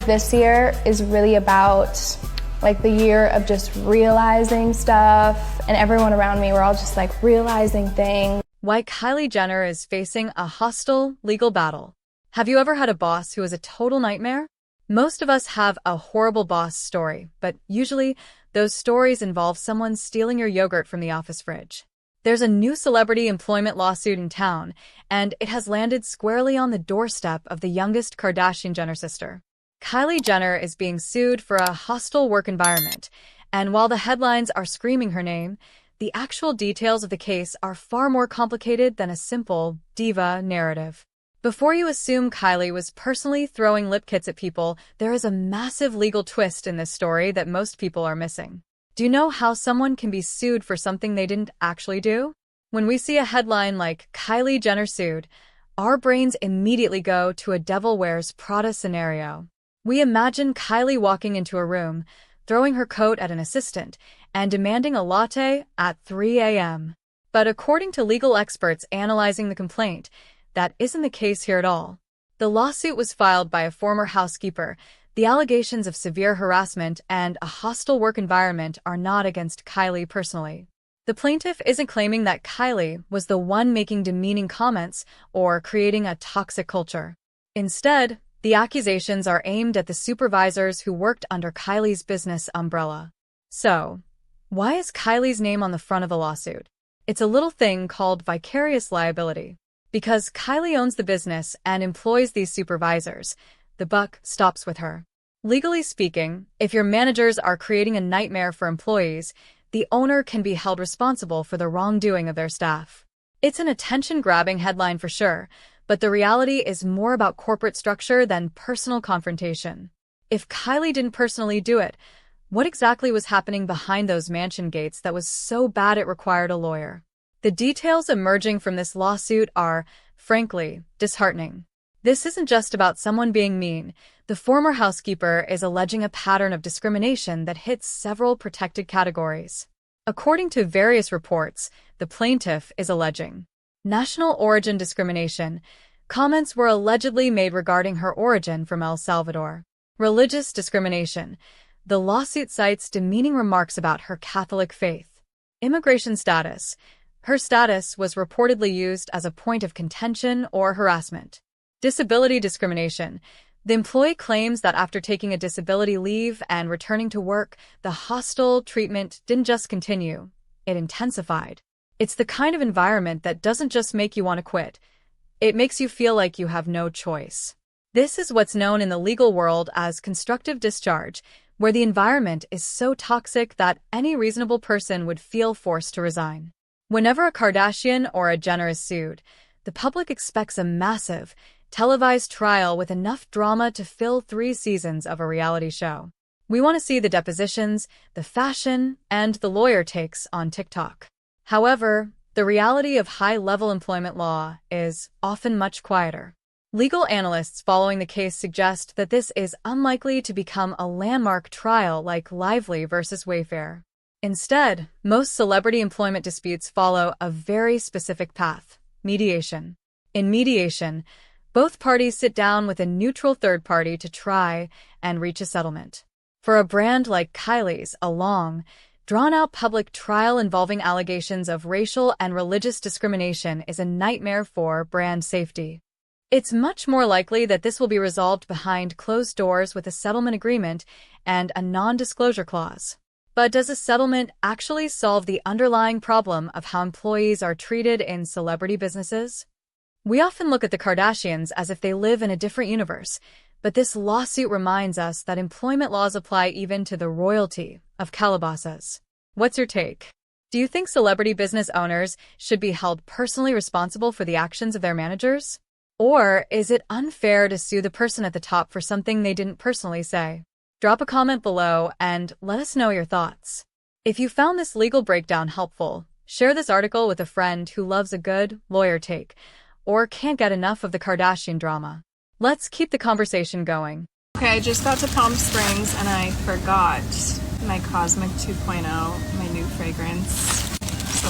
this year is really about like the year of just realizing stuff, and everyone around me, we're all just like realizing things. Why Kylie Jenner is facing a hostile legal battle. Have you ever had a boss who is a total nightmare? Most of us have a horrible boss story, but usually those stories involve someone stealing your yogurt from the office fridge. There's a new celebrity employment lawsuit in town, and it has landed squarely on the doorstep of the youngest Kardashian-Jenner sister. Kylie Jenner is being sued for a hostile work environment, and while the headlines are screaming her name, the actual details of the case are far more complicated than a simple diva narrative. Before you assume Kylie was personally throwing lip kits at people, there is a massive legal twist in this story that most people are missing. Do you know how someone can be sued for something they didn't actually do? When we see a headline like Kylie Jenner sued, our brains immediately go to a Devil Wears Prada scenario. We imagine Kylie walking into a room, throwing her coat at an assistant, and demanding a latte at 3 a.m. But according to legal experts analyzing the complaint, that isn't the case here at all. The lawsuit was filed by a former housekeeper. The allegations of severe harassment and a hostile work environment are not against Kylie personally. The plaintiff isn't claiming that Kylie was the one making demeaning comments or creating a toxic culture. Instead, the accusations are aimed at the supervisors who worked under Kylie's business umbrella. So, why is Kylie's name on the front of the lawsuit? It's a little thing called vicarious liability. Because Kylie owns the business and employs these supervisors, the buck stops with her. Legally speaking, if your managers are creating a nightmare for employees, the owner can be held responsible for the wrongdoing of their staff. It's an attention-grabbing headline for sure, but the reality is more about corporate structure than personal confrontation. If Kylie didn't personally do it, what exactly was happening behind those mansion gates that was so bad it required a lawyer? The details emerging from this lawsuit are, frankly, disheartening. This isn't just about someone being mean. The former housekeeper is alleging a pattern of discrimination that hits several protected categories. According to various reports, the plaintiff is alleging national origin discrimination. Comments were allegedly made regarding her origin from El Salvador. Religious discrimination. The lawsuit cites demeaning remarks about her Catholic faith. Immigration status. Her status was reportedly used as a point of contention or harassment. Disability discrimination. The employee claims that after taking a disability leave and returning to work, the hostile treatment didn't just continue, it intensified. It's the kind of environment that doesn't just make you want to quit. It makes you feel like you have no choice. This is what's known in the legal world as constructive discharge, where the environment is so toxic that any reasonable person would feel forced to resign. Whenever a Kardashian or a Jenner is sued, the public expects a massive, televised trial with enough drama to fill 3 seasons of a reality show. We want to see the depositions, the fashion, and the lawyer takes on TikTok. However, the reality of high-level employment law is often much quieter. Legal analysts following the case suggest that this is unlikely to become a landmark trial like Lively versus Wayfair. Instead, most celebrity employment disputes follow a very specific path: mediation. In mediation, both parties sit down with a neutral third party to try and reach a settlement. For a brand like Kylie's, a long, drawn-out public trial involving allegations of racial and religious discrimination is a nightmare for brand safety. It's much more likely that this will be resolved behind closed doors with a settlement agreement and a non-disclosure clause. But does a settlement actually solve the underlying problem of how employees are treated in celebrity businesses? We often look at the Kardashians as if they live in a different universe, but this lawsuit reminds us that employment laws apply even to the royalty of Calabasas. What's your take? Do you think celebrity business owners should be held personally responsible for the actions of their managers? Or is it unfair to sue the person at the top for something they didn't personally say? Drop a comment below and let us know your thoughts. If you found this legal breakdown helpful, share this article with a friend who loves a good lawyer take or can't get enough of the Kardashian drama. Let's keep the conversation going. Okay, I just got to Palm Springs and I forgot my Cosmic 2.0, my new fragrance. So